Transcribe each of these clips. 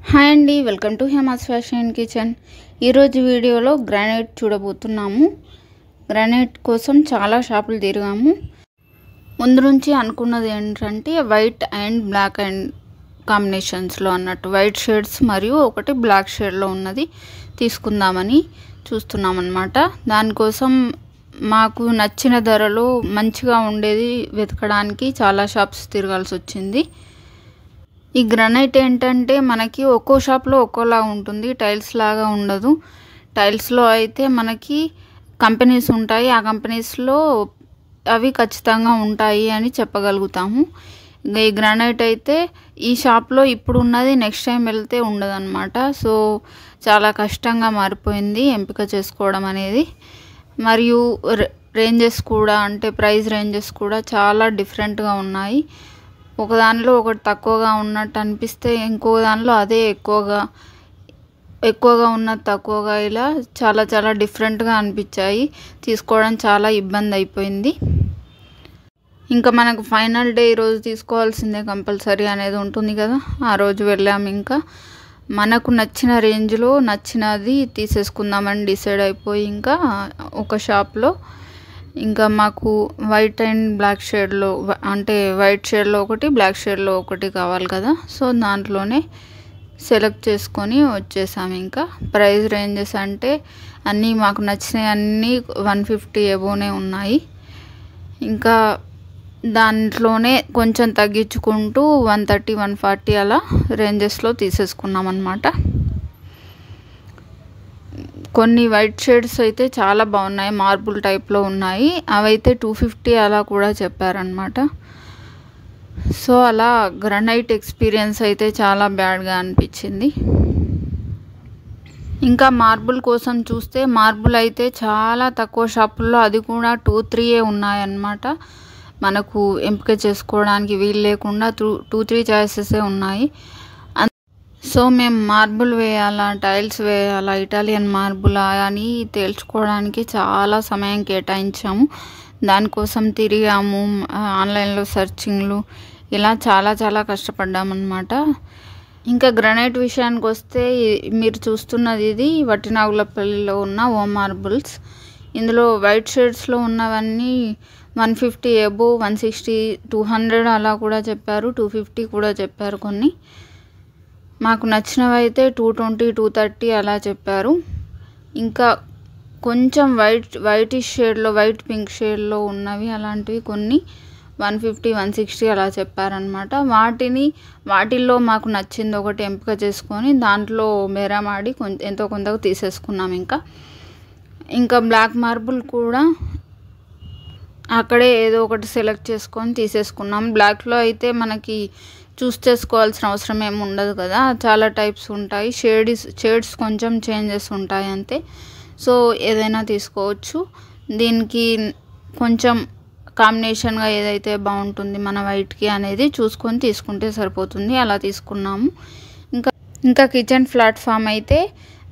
Hi అండి, welcome to Hema's fashion kitchen. ఈరోజు వీడియోలో గ్రానైట్ చూడబోతున్నాము. గ్రానైట్ కోసం చాలా షాపులు తిరిగాము. ముందు నుంచి అనుకున్నది ఏంటంటే వైట్ అండ్ బ్లాక్ అండ్ కాంబినేషన్స్లో అన్నట్టు, వైట్ షేడ్స్ మరియు ఒకటి బ్లాక్ షేడ్లో ఉన్నది తీసుకుందామని చూస్తున్నామన్నమాట. దానికోసం మాకు నచ్చిన ధరలో మంచిగా ఉండేది వెతకడానికి చాలా షాప్స్ తిరగాల్సి వచ్చింది. ఈ గ్రానైట్ ఏంటంటే మనకి ఒక్కో షాప్లో ఒక్కోలా ఉంటుంది, టైల్స్ లాగా ఉండదు. టైల్స్లో అయితే మనకి కంపెనీస్ ఉంటాయి, ఆ కంపెనీస్లో అవి ఖచ్చితంగా ఉంటాయి అని చెప్పగలుగుతాము. ఈ గ్రానైట్ అయితే ఈ షాప్లో ఇప్పుడు ఉన్నది నెక్స్ట్ టైం వెళ్తే ఉండదన్నమాట. సో చాలా కష్టంగా మారిపోయింది ఎంపిక చేసుకోవడం అనేది. మరియు రేంజెస్ కూడా, అంటే ప్రైస్ రేంజెస్ కూడా చాలా డిఫరెంట్గా ఉన్నాయి. ఒక దానిలో ఒకటి తక్కువగా ఉన్నట్టు అనిపిస్తే ఇంకో దానిలో అదే ఎక్కువగా ఉన్నది తక్కువగా, ఇలా చాలా చాలా డిఫరెంట్గా అనిపించాయి. తీసుకోవడం చాలా ఇబ్బంది అయిపోయింది. ఇంకా మనకు ఫైనల్ డే ఈరోజు తీసుకోవాల్సిందే కంపల్సరీ అనేది ఉంటుంది కదా. ఆ రోజు వెళ్ళాము. ఇంకా మనకు నచ్చిన రేంజ్లో నచ్చినది తీసేసుకుందామని డిసైడ్ అయిపోయి ఇంకా ఒక షాప్లో ఇంకా మాకు వైట్ అండ్ బ్లాక్ షేడ్లో, అంటే వైట్ షేడ్లో ఒకటి బ్లాక్ షేడ్లో ఒకటి కావాలి కదా. సో దాంట్లోనే సెలెక్ట్ చేసుకొని వచ్చేసాము. ఇంకా ప్రైస్ రేంజెస్ అంటే అన్నీ మాకు నచ్చినవి అన్నీ 150 అబోనే ఉన్నాయి. ఇంకా దాంట్లోనే కొంచెం తగ్గించుకుంటూ 130, 140 అలా రేంజెస్లో తీసేసుకున్నాం అన్నమాట. కొన్ని వైట్ షేడ్స్ అయితే చాలా బాగున్నాయి, మార్బుల్ టైప్లో ఉన్నాయి. అవైతే 250 అలా కూడా చెప్పారనమాట. సో అలా గ్రానైట్ ఎక్స్పీరియన్స్ అయితే చాలా బ్యాడ్గా అనిపించింది. ఇంకా మార్బుల్ కోసం చూస్తే మార్బుల్ అయితే చాలా తక్కువ షాపుల్లో, అది కూడా 2-3 ఉన్నాయన్నమాట. మనకు ఎంపిక చేసుకోవడానికి వీలు లేకుండా 2-3 చాయిసెసే ఉన్నాయి. సో మేము మార్బుల్ వేయాలా, టైల్స్ వేయాలా, ఇటాలియన్ మార్బులా అని తేల్చుకోవడానికి చాలా సమయం కేటాయించాము. దానికోసం తిరిగాము, ఆన్లైన్లో సెర్చింగ్లు, ఇలా చాలా చాలా కష్టపడ్డామన్నమాట. ఇంకా గ్రానైట్ విషయానికి వస్తే మీరు చూస్తున్నది ఇది వట్టినాగులపల్లిలో ఉన్న ఓ మార్బుల్స్. ఇందులో వైట్ షేడ్స్లో ఉన్నవన్నీ 150 అబో, 160, 200 అలా కూడా చెప్పారు, 250 కూడా చెప్పారు. కొన్ని మాకు నచ్చినవి అయితే 220, 230 అలా చెప్పారు. ఇంకా కొంచెం వైటిష్ షేడ్లో, వైట్ పింక్ షేడ్లో ఉన్నవి అలాంటివి కొన్ని 150, 160 అలా చెప్పారనమాట. వాటిల్లో మాకు నచ్చింది ఒకటి ఎంపిక చేసుకొని దాంట్లో బేరమాడి ఎంతో కొంతకు తీసేసుకున్నాం. ఇంకా బ్లాక్ మార్బుల్ కూడా అక్కడే ఏదో ఒకటి సెలెక్ట్ చేసుకొని తీసేసుకున్నాం. బ్లాక్లో అయితే మనకి చూస్ చేసుకోవాల్సిన అవసరం ఏమి ఉండదు కదా, చాలా టైప్స్ ఉంటాయి, షేడ్స్ కొంచెం చేంజెస్ ఉంటాయి అంతే. సో ఏదైనా తీసుకోవచ్చు. దీనికి కొంచెం కాంబినేషన్గా ఏదైతే బాగుంటుంది మన వైట్కి అనేది చూసుకొని తీసుకుంటే సరిపోతుంది. అలా తీసుకున్నాము. ఇంకా కిచెన్ ప్లాట్ఫామ్ అయితే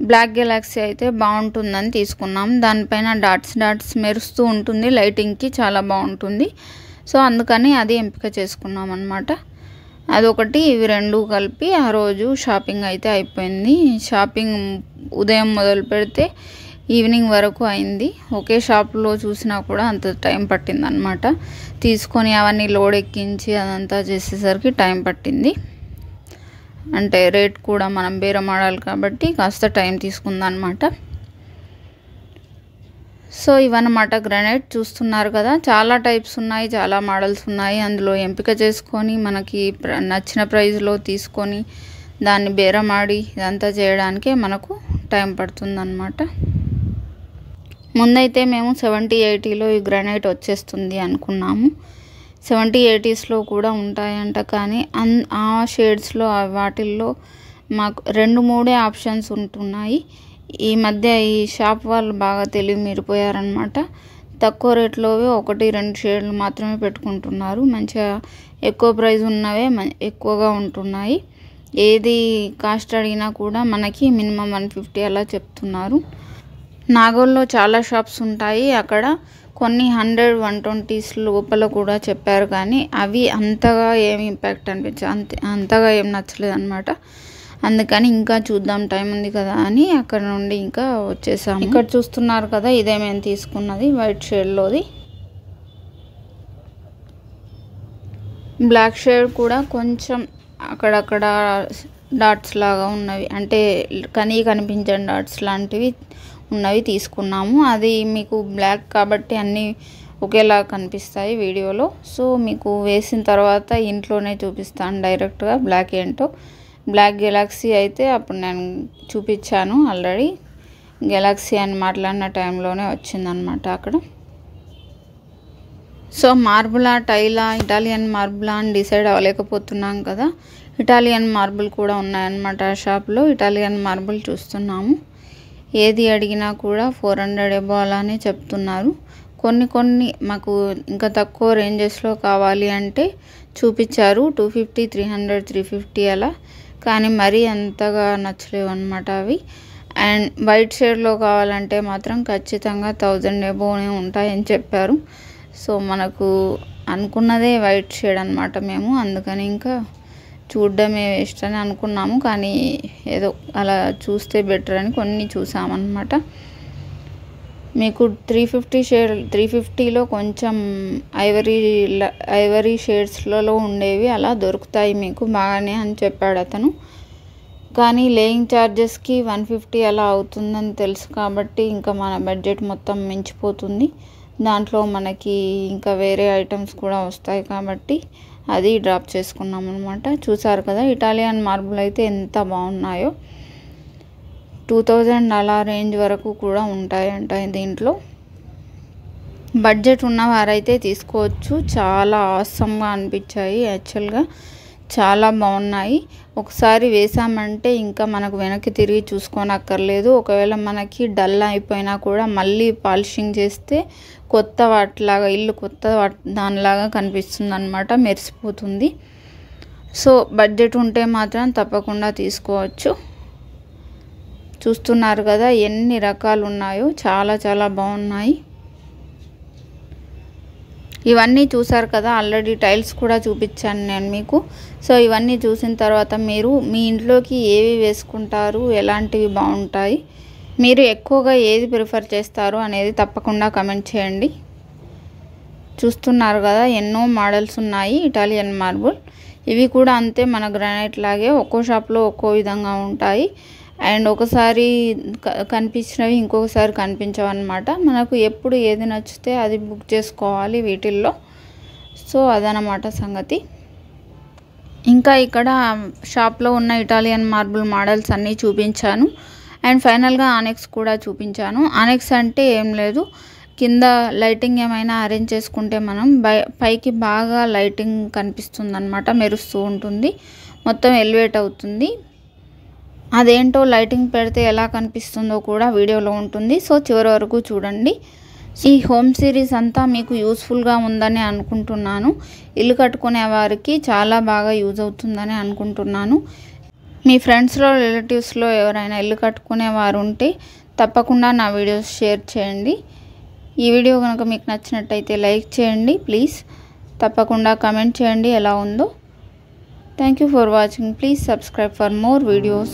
బ్లాక్ గెలాక్సీ అయితే బాగుంటుందని తీసుకున్నాం. దానిపైన డాట్స్ మెరుస్తూ ఉంటుంది, లైటింగ్కి చాలా బాగుంటుంది. సో అందుకని అది ఎంపిక చేసుకున్నాం అన్నమాట. అదొకటి, ఇవి రెండు కలిపి ఆ రోజు షాపింగ్ అయితే అయిపోయింది. షాపింగ్ ఉదయం మొదలు పెడితే ఈవినింగ్ వరకు అయింది. ఒకే షాప్లో చూసినా కూడా అంత టైం పట్టింది అనమాట. తీసుకొని అవన్నీ లోడ్ ఎక్కించి అదంతా చేసేసరికి టైం పట్టింది. అంటే రేట్ కూడా మనం బేరం ఆడాలి కాబట్టి కాస్త టైం తీసుకుందనమాట. సో ఇవన్నమాట గ్రానైట్ చూస్తున్నారు కదా. చాలా టైప్స్ ఉన్నాయి, చాలా మోడల్స్ ఉన్నాయి. అందులో ఎంపిక చేసుకొని మనకి నచ్చిన ప్రైస్లో తీసుకొని దాన్ని బేరమాడి ఇదంతా చేయడానికే మనకు టైం పడుతుందన్నమాట. ముందైతే మేము 70-80లో ఈ గ్రానైట్ వచ్చేస్తుంది అనుకున్నాము. 70-80స్లో కూడా ఉంటాయంట, కానీ ఆ షేడ్స్లో వాటిల్లో మాకు 2-3 ఆప్షన్స్ ఉంటున్నాయి. ఈ మధ్య ఈ షాప్ వాళ్ళు బాగా తెలివి మీరిపోయారనమాట. తక్కువ రేట్లోవే 1-2 షేడ్లు మాత్రమే పెట్టుకుంటున్నారు. మంచిగా ఎక్కువ ప్రైస్ ఉన్నవే ఎక్కువగా ఉంటున్నాయి. ఏది కాస్ట్ అడిగినా కూడా మనకి మినిమం 150 అలా చెప్తున్నారు. నాగోల్లో చాలా షాప్స్ ఉంటాయి, అక్కడ కొన్ని 100, 120s లోపల కూడా చెప్పారు. కానీ అవి అంతగా ఏమి ఇంపాక్ట్ అనిపించాయి, అంతగా ఏం నచ్చలేదు అనమాట. అందుకని ఇంకా చూద్దాం టైం ఉంది కదా అని అక్కడ నుండి ఇంకా వచ్చేసాము. ఇక్కడ చూస్తున్నారు కదా, ఇదే మేము తీసుకున్నది వైట్ షేడ్లోది. బ్లాక్ షేడ్ కూడా కొంచెం అక్కడక్కడ డాట్స్ లాగా ఉన్నవి, అంటే కనిపించని డాట్స్ లాంటివి ఉన్నవి తీసుకున్నాము. అది మీకు బ్లాక్ కాబట్టి అన్నీ ఒకేలా కనిపిస్తాయి వీడియోలో. సో మీకు వేసిన తర్వాత ఇంట్లోనే చూపిస్తాను డైరెక్ట్గా బ్లాక్ ఏంటో. బ్లాక్ గెలాక్సీ అయితే అప్పుడు నేను చూపించాను ఆల్రెడీ. గెలాక్సీ అని మాట్లాడిన టైంలోనే వచ్చిందనమాట అక్కడ. సో మార్బులా, టైలా, ఇటాలియన్ మార్బులా అని డిసైడ్ అవ్వలేకపోతున్నాం కదా. ఇటాలియన్ మార్బుల్ కూడా ఉన్నాయన్నమాట ఆ షాప్లో. ఇటాలియన్ మార్బుల్ చూస్తున్నాము. ఏది అడిగినా కూడా 400 ఎబో అలానే చెప్తున్నారు. కొన్ని మాకు ఇంకా తక్కువ రేంజెస్లో కావాలి అంటే చూపించారు 250, 300, 350 అలా. కానీ మరీ అంతగా నచ్చలేవు అనమాట అవి. అండ్ వైట్ షేడ్లో కావాలంటే మాత్రం ఖచ్చితంగా 1000 ఎబోనే ఉంటాయని చెప్పారు. సో మనకు అనుకున్నదే వైట్ షేడ్ అనమాట మేము. అందుకని ఇంకా చూడడమే వేస్ట్ అని అనుకున్నాము. కానీ ఏదో అలా చూస్తే బెటర్ అని కొన్ని చూసామన్నమాట. మీకు 350లో కొంచెం ఐవరీ షేడ్స్లలో ఉండేవి అలా దొరుకుతాయి మీకు బాగానే అని చెప్పాడు అతను. కానీ లేయింగ్ ఛార్జెస్కి 150 అలా అవుతుందని తెలుసు కాబట్టి ఇంకా మన బడ్జెట్ మొత్తం మించిపోతుంది. దాంట్లో మనకి ఇంకా వేరే ఐటమ్స్ కూడా వస్తాయి కాబట్టి అది డ్రాప్ చేసుకున్నాం అనమాట. చూసారు కదా ఇటాలియన్ మార్బుల్ అయితే ఎంత బాగున్నాయో. 2000 అలా రేంజ్ వరకు కూడా ఉంటాయంట దీంట్లో. బడ్జెట్ ఉన్నవారైతే తీసుకోవచ్చు. చాలా ఆసమ్గా అనిపించాయి యాక్చువల్గా, చాలా బాగున్నాయి. ఒకసారి వేసామంటే ఇంకా మనకు వెనక్కి తిరిగి చూసుకోనక్కర్లేదు. ఒకవేళ మనకి డల్ అయిపోయినా కూడా మళ్ళీ పాలిషింగ్ చేస్తే కొత్త వాటిలాగా, ఇల్లు కొత్త దానిలాగా కనిపిస్తుంది అనమాట, మెరిసిపోతుంది. సో బడ్జెట్ ఉంటే మాత్రం తప్పకుండా తీసుకోవచ్చు. చూస్తున్నారు కదా ఎన్ని రకాలు ఉన్నాయో, చాలా చాలా బాగున్నాయి. ఇవన్నీ చూసారు కదా, ఆల్రెడీ టైల్స్ కూడా చూపించాను నేను మీకు. సో ఇవన్నీ చూసిన తర్వాత మీరు మీ ఇంట్లోకి ఏవి వేసుకుంటారు, ఎలాంటివి బాగుంటాయి, మీరు ఎక్కువగా ఏది ప్రిఫర్ చేస్తారు అనేది తప్పకుండా కమెంట్ చేయండి. చూస్తున్నారు కదా ఎన్నో మోడల్స్ ఉన్నాయి ఇటాలియన్ మార్బుల్. ఇవి కూడా అంతే, మన గ్రానైట్ లాగే ఒక్కో షాప్లో ఒక్కో విధంగా ఉంటాయి. అండ్ ఒకసారి కనిపించినవి ఇంకొకసారి కనిపించవు అన్నమాట. మనకు ఎప్పుడు ఏది నచ్చితే అది బుక్ చేసుకోవాలి వీటిల్లో. సో అదనమాట సంగతి. ఇంకా ఇక్కడ షాప్లో ఉన్న ఇటాలియన్ మార్బుల్ మోడల్స్ అన్నీ చూపించాను. అండ్ ఫైనల్గా ఆనెక్స్ కూడా చూపించాను. ఆనెక్స్ అంటే ఏం లేదు, కింద లైటింగ్ ఏమైనా అరేంజ్ చేసుకుంటే మనం పైకి బాగా లైటింగ్ కనిపిస్తుంది అనమాట, మెరుస్తూ ఉంటుంది, మొత్తం ఎలివేట్ అవుతుంది. అదేంటో లైటింగ్ పెడితే ఎలా కనిపిస్తుందో కూడా వీడియోలో ఉంటుంది. సో చివరి వరకు చూడండి. ఈ హోమ్ సిరీస్ అంతా మీకు యూస్ఫుల్గా ఉందని అనుకుంటున్నాను. ఇల్లు కట్టుకునే వారికి చాలా బాగా యూజ్ అవుతుందని అనుకుంటున్నాను. మీ ఫ్రెండ్స్లో, రిలేటివ్స్లో ఎవరైనా ఇల్లు కట్టుకునే వారు ఉంటే తప్పకుండా నా వీడియోస్ షేర్ చేయండి. ఈ వీడియో కనుక మీకు నచ్చినట్టయితే లైక్ చేయండి ప్లీజ్. తప్పకుండా కమెంట్ చేయండి ఎలా ఉందో. Thank you for watching. Please subscribe for more videos.